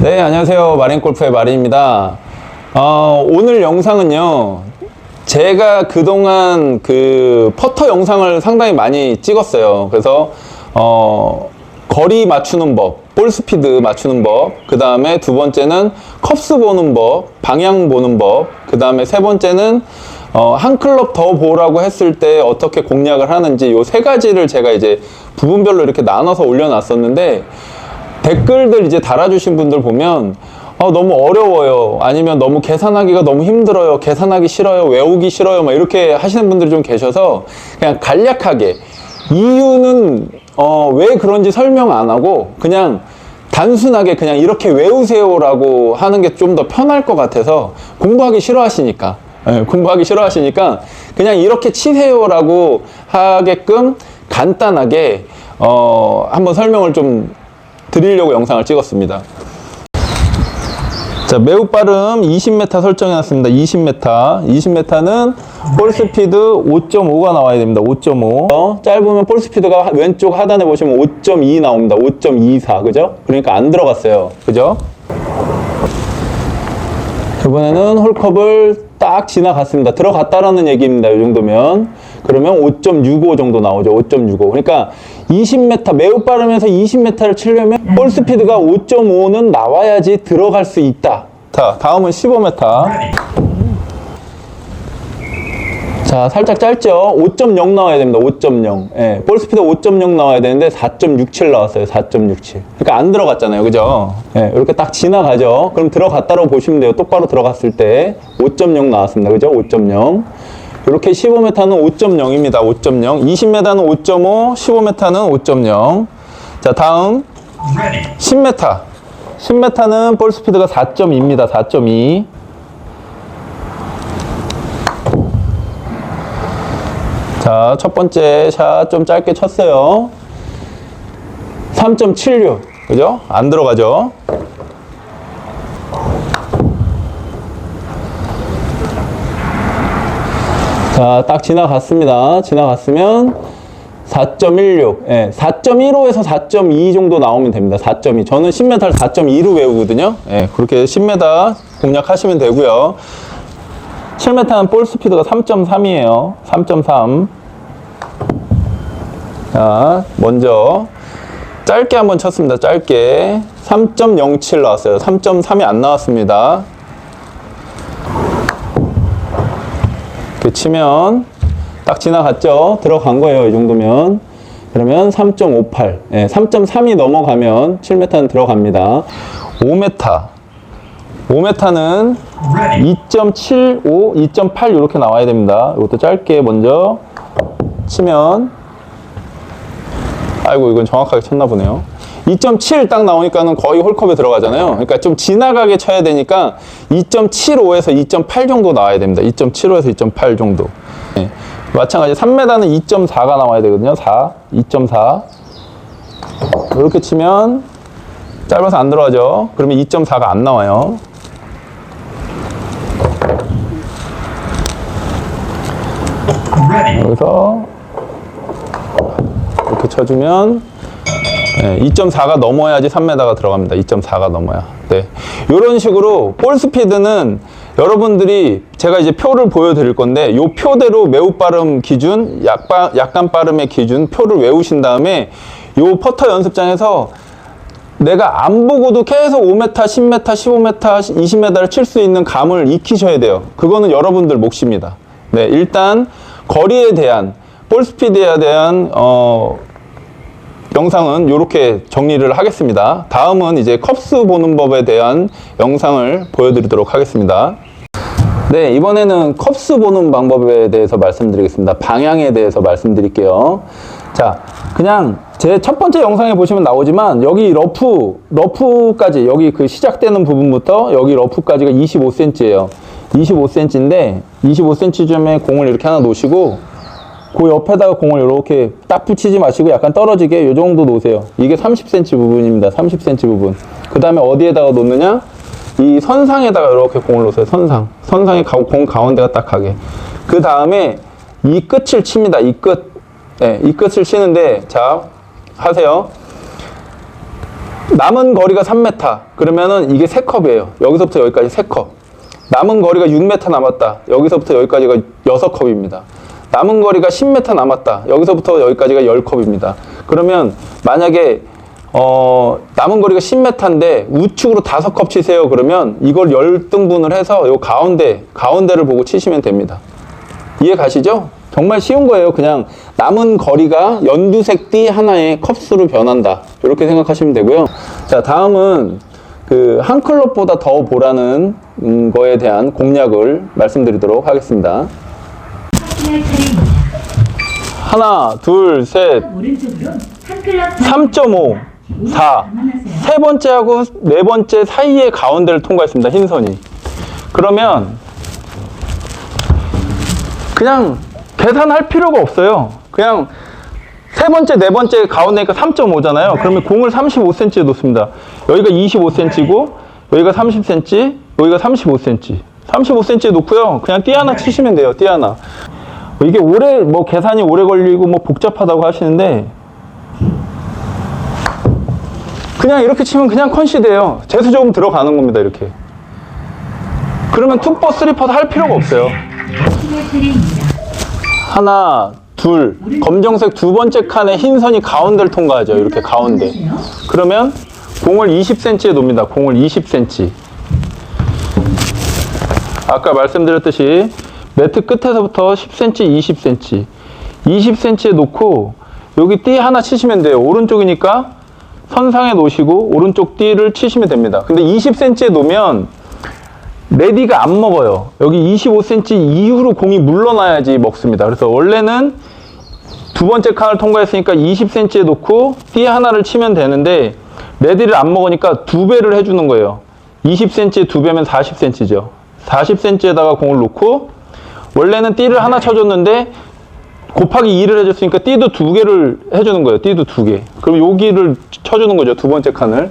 네, 안녕하세요. 마린골프의 마린입니다. 오늘 영상은요, 제가 그동안 그 퍼터 영상을 상당히 많이 찍었어요. 그래서 거리 맞추는 법, 볼 스피드 맞추는 법, 그 다음에 두 번째는 컵스 보는 법, 방향 보는 법, 그 다음에 세 번째는 한 클럽 더 보라고 했을 때 어떻게 공략을 하는지 요 세 가지를 제가 이제 부분별로 이렇게 나눠서 올려놨었는데, 댓글들 이제 달아주신 분들 보면 너무 어려워요, 아니면 너무 계산하기가 너무 힘들어요, 계산하기 싫어요, 외우기 싫어요, 막 이렇게 하시는 분들이 좀 계셔서 그냥 간략하게 이유는 왜 그런지 설명 안 하고 그냥 단순하게 그냥 이렇게 외우세요라고 하는 게 좀 더 편할 것 같아서, 공부하기 싫어하시니까 공부하기 싫어하시니까 그냥 이렇게 치세요라고 하게끔 간단하게 한번 설명을 좀 드리려고 영상을 찍었습니다. 자, 매우 빠름 20m 설정해놨습니다. 20m는 볼 스피드 5.5가 나와야 됩니다. 5.5. 짧으면 볼 스피드가 왼쪽 하단에 보시면 5.2 나옵니다. 5.24, 그죠? 그러니까 안 들어갔어요, 그죠? 이번에는 홀컵을 딱 지나갔습니다. 들어갔다라는 얘기입니다. 이 정도면. 그러면 5.65 정도 나오죠. 5.65. 그러니까 20m, 매우 빠르면서 20m를 치려면 볼 스피드가 5.5는 나와야지 들어갈 수 있다. 자, 다음은 15m. 자, 살짝 짧죠? 5.0 나와야 됩니다. 5.0. 예, 볼 스피드 5.0 나와야 되는데 4.67 나왔어요. 4.67. 그러니까 안 들어갔잖아요. 그죠? 예, 이렇게 딱 지나가죠. 그럼 들어갔다고 보시면 돼요. 똑바로 들어갔을 때 5.0 나왔습니다. 그죠? 5.0. 이렇게 15m는 5.0입니다. 5.0. 20m는 5.5, 15m는 5.0. 자, 다음 10m. 10m는 볼 스피드가 4.2입니다. 4.2. 자, 첫 번째 샷 좀 짧게 쳤어요. 3.76. 그죠? 안 들어가죠? 자, 딱 지나갔습니다. 지나갔으면 4.16. 예, 4.15에서 4.2 정도 나오면 됩니다. 4.2. 저는 10m를 4.2로 외우거든요. 예, 그렇게 10m 공략하시면 되고요. 7m는 볼 스피드가 3.3이에요. 3.3. 자, 먼저 짧게 한번 쳤습니다. 짧게. 3.07 나왔어요. 3.3이 안 나왔습니다. 이렇게 치면 딱 지나갔죠? 들어간 거예요. 이 정도면. 그러면 3.58. 예, 3.3이 넘어가면 7m는 들어갑니다. 5m. 5m는 2.75, 2.8 이렇게 나와야 됩니다. 이것도 짧게 먼저 치면, 아이고, 이건 정확하게 쳤나 보네요. 2.7 딱 나오니까는 거의 홀컵에 들어가잖아요. 그러니까 좀 지나가게 쳐야 되니까 2.75에서 2.8 정도 나와야 됩니다. 2.75에서 2.8 정도. 네. 마찬가지 3m는 2.4가 나와야 되거든요. 2.4. 이렇게 치면 짧아서 안 들어가죠. 그러면 2.4가 안 나와요. 여기서 이렇게 쳐주면 2.4가 넘어야지 3m가 들어갑니다. 2.4가 넘어야. 네. 이런 식으로 볼 스피드는 여러분들이, 제가 이제 표를 보여드릴 건데, 이 표대로 매우 빠름 기준, 약간 빠름의 기준 표를 외우신 다음에 이 퍼터 연습장에서 내가 안 보고도 계속 5m, 10m, 15m, 20m를 칠 수 있는 감을 익히셔야 돼요. 그거는 여러분들 몫입니다. 네, 일단 거리에 대한, 볼 스피드에 대한 영상은 이렇게 정리를 하겠습니다. 다음은 이제 컵스 보는 법에 대한 영상을 보여드리도록 하겠습니다. 네, 이번에는 컵스 보는 방법에 대해서 말씀드리겠습니다. 방향에 대해서 말씀드릴게요. 자, 그냥 제 첫 번째 영상에 보시면 나오지만, 여기 러프까지, 여기 그 시작되는 부분부터 여기 러프까지가 25cm예요. 25cm인데 25cm쯤에 공을 이렇게 하나 놓으시고, 그 옆에다가 공을 이렇게 딱 붙이지 마시고 약간 떨어지게 이 정도 놓으세요. 이게 30cm 부분입니다. 30cm 부분. 그 다음에 어디에다가 놓느냐? 이 선상에다가 이렇게 공을 놓으세요. 선상에 공 가운데가 딱 가게. 그 다음에 이 끝을 칩니다. 이 끝. 네, 이 끝을 치는데, 자, 하세요. 남은 거리가 3m. 그러면은 이게 3컵이에요. 여기서부터 여기까지 3컵. 남은 거리가 6m 남았다. 여기서부터 여기까지가 6컵입니다. 남은 거리가 10m 남았다. 여기서부터 여기까지가 10컵입니다. 그러면 만약에 남은 거리가 10m인데 우측으로 5컵 치세요. 그러면 이걸 10등분을 해서 요 가운데를 보고 치시면 됩니다. 이해 가시죠? 정말 쉬운 거예요. 그냥 남은 거리가 연두색 띠 하나의 컵수로 변한다. 이렇게 생각하시면 되고요. 자, 다음은 그 한 클럽보다 더 보라는 거에 대한 공략을 말씀드리도록 하겠습니다. 하나, 둘, 셋, 3.5, 4. 세 번째하고 네 번째 사이의 가운데를 통과했습니다. 흰 선이. 그러면 그냥 계산할 필요가 없어요. 그냥 세 번째, 네 번째 가운데니까 3.5잖아요. 그러면 공을 35cm에 놓습니다. 여기가 25cm고, 여기가 30cm, 여기가 35cm. 35cm에 놓고요. 그냥 띠 하나 치시면 돼요. 띠 하나. 이게 계산이 오래 걸리고 복잡하다고 하시는데, 그냥 이렇게 치면 그냥 컨시드예요. 재수 조금 들어가는 겁니다. 이렇게. 그러면 투퍼, 쓰리퍼도 할 필요가 없어요. 하나, 둘, 검정색 두 번째 칸에 흰 선이 가운데를 통과하죠. 이렇게 가운데. 그러면 공을 20cm에 놓습니다. 공을 20cm. 아까 말씀드렸듯이 매트 끝에서부터 10cm, 20cm. 20cm에 놓고 여기 띠 하나 치시면 돼요. 오른쪽이니까 선상에 놓으시고 오른쪽 띠를 치시면 됩니다. 근데 20cm에 놓으면 레디가 안 먹어요. 여기 25cm 이후로 공이 물러나야지 먹습니다. 그래서 원래는 두 번째 칸을 통과했으니까 20cm에 놓고 띠 하나를 치면 되는데 레디를 안 먹으니까 2배를 해주는 거예요. 20cm에 2배면 40cm죠. 40cm에다가 공을 놓고 원래는 띠를 하나 쳐줬는데 곱하기 2를 해줬으니까 띠도 2개를 해주는 거예요. 띠도 2개. 그럼 여기를 쳐주는 거죠. 두 번째 칸을.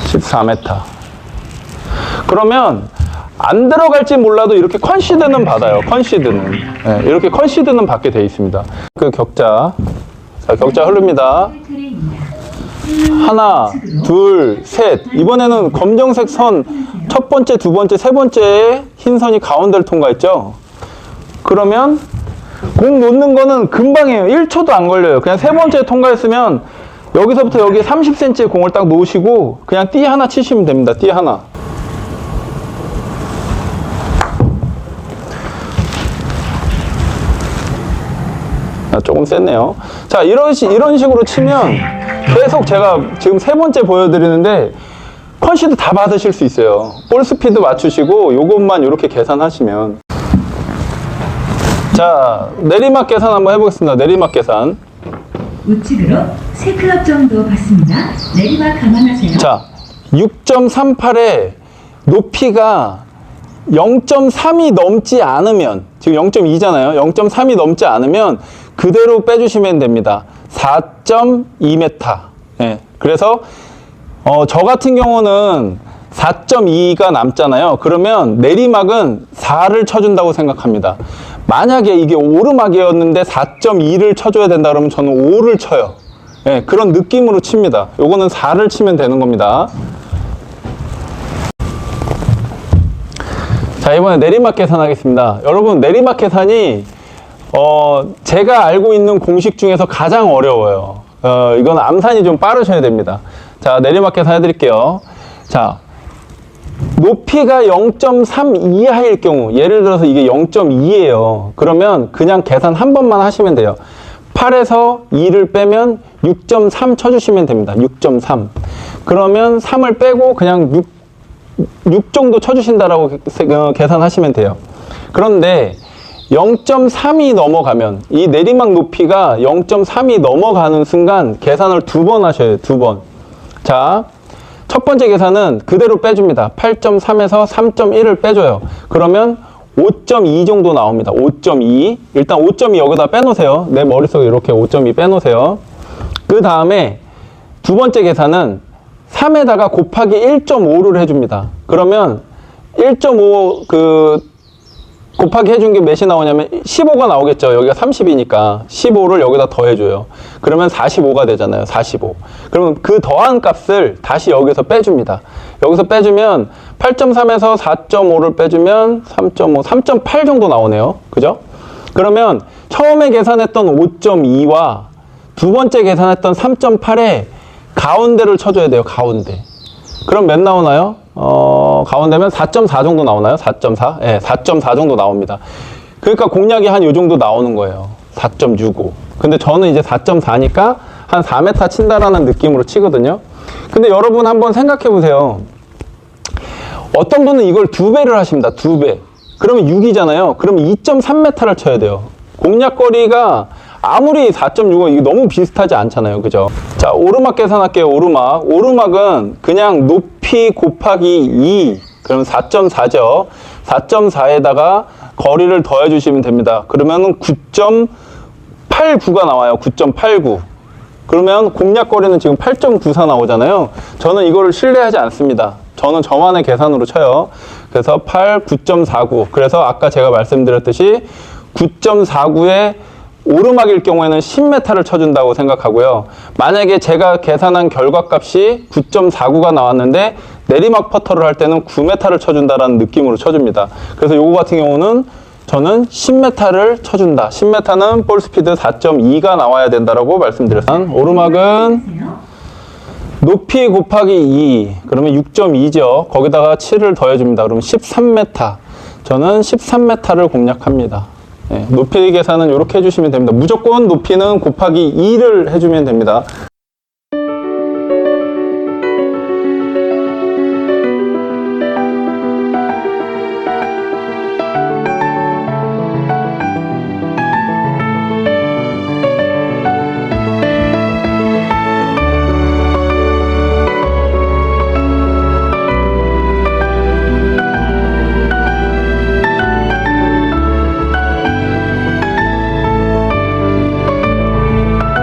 14m. 그러면 안 들어갈지 몰라도 이렇게 컨시드는 받아요. 컨시드는. 네, 이렇게 컨시드는 받게 돼 있습니다. 그 격자. 자, 격자 흐릅니다. 하나, 둘, 셋. 이번에는 검정색 선 첫 번째, 두 번째, 세 번째에 흰 선이 가운데를 통과했죠. 그러면 공 놓는 거는 금방이에요. 1초도 안 걸려요. 그냥 세 번째 통과했으면 여기서부터 여기 30cm의 공을 딱 놓으시고 그냥 띠 하나 치시면 됩니다. 띠 하나. 조금 셌네요. 자, 이런 식으로 치면 계속 제가 지금 세 번째 보여드리는데 컨시드 다 받으실 수 있어요. 볼 스피드 맞추시고 요것만 이렇게 계산하시면. 자, 내리막 계산 한번 해보겠습니다. 내리막 계산. 우측으로 3클럽 정도 받습니다. 내리막 감안하세요. 자, 6.38에 높이가 0.3이 넘지 않으면, 지금 0.2잖아요. 0.3이 넘지 않으면 그대로 빼주시면 됩니다. 4.2m. 네, 그래서 저 같은 경우는 4.2가 남잖아요. 그러면 내리막은 4를 쳐준다고 생각합니다. 만약에 이게 오르막이었는데 4.2를 쳐줘야 된다 그러면 저는 5를 쳐요. 네, 그런 느낌으로 칩니다. 요거는 4를 치면 되는 겁니다. 자, 이번에 내리막 계산하겠습니다. 여러분, 내리막 계산이 제가 알고 있는 공식 중에서 가장 어려워요. 이건 암산이 좀 빠르셔야 됩니다. 자, 내리막 계산 해드릴게요. 자, 높이가 0.3 이하일 경우, 예를 들어서 이게 0.2예요. 그러면 그냥 계산 한 번만 하시면 돼요. 8에서 2를 빼면 6.3 쳐주시면 됩니다. 6.3. 그러면 3을 빼고 그냥 6 정도 쳐주신다라고 계산하시면 돼요. 그런데 0.3이 넘어가면, 이 내리막 높이가 0.3이 넘어가는 순간 계산을 2번 하셔야 돼요. 2번. 자, 첫 번째 계산은 그대로 빼줍니다. 8.3에서 3.1을 빼줘요. 그러면 5.2 정도 나옵니다. 5.2. 일단 5.2 여기다 빼놓으세요. 내 머릿속에 이렇게 5.2 빼놓으세요. 그 다음에 두 번째 계산은 3에다가 곱하기 1.5를 해줍니다. 그러면 1.5 곱하기 해준 게 몇이 나오냐면 15가 나오겠죠. 여기가 30이니까 15를 여기다 더해줘요. 그러면 45가 되잖아요. 45. 그러면 그 더한 값을 다시 여기서 빼줍니다. 여기서 빼주면 8.3에서 4.5를 빼주면 3.5, 3.8 정도 나오네요. 그죠? 그러면 처음에 계산했던 5.2와 두 번째 계산했던 3.8에 가운데를 쳐줘야 돼요. 가운데. 그럼 몇 나오나요? 가운데면 4.4 정도 나오나요? 4.4? 예, 4.4 정도 나옵니다. 그러니까 공략이 한 요 정도 나오는 거예요. 4.65. 근데 저는 이제 4.4니까 한 4m 친다라는 느낌으로 치거든요. 근데 여러분 한번 생각해 보세요. 어떤 분은 이걸 2배를 하십니다. 2배. 그러면 6이잖아요. 그러면 2.3m를 쳐야 돼요. 공략거리가 아무리 4.65 이게 너무 비슷하지 않잖아요. 그죠? 자, 오르막 계산할게요. 오르막. 오르막은 그냥 높이 곱하기 2. 그러면 4.4죠. 4.4에다가 거리를 더해 주시면 됩니다. 그러면 9.89가 나와요. 9.89. 그러면 공략거리는 지금 8.94 나오잖아요. 저는 이거를 신뢰하지 않습니다. 저는 저만의 계산으로 쳐요. 그래서 8, 9.49. 그래서 아까 제가 말씀드렸듯이 9.49에 오르막일 경우에는 10m를 쳐준다고 생각하고요. 만약에 제가 계산한 결과값이 9.49가 나왔는데 내리막 퍼터를 할 때는 9m를 쳐준다라는 느낌으로 쳐줍니다. 그래서 요거 같은 경우는 저는 10m를 쳐준다. 10m는 볼 스피드 4.2가 나와야 된다라고 말씀드렸어요. 오르막은 높이 곱하기 2. 그러면 6.2죠. 거기다가 7을 더해줍니다. 그러면 13m. 저는 13m를 공략합니다. 네, 높이 계산은 이렇게 해주시면 됩니다. 무조건 높이는 곱하기 2를 해주면 됩니다.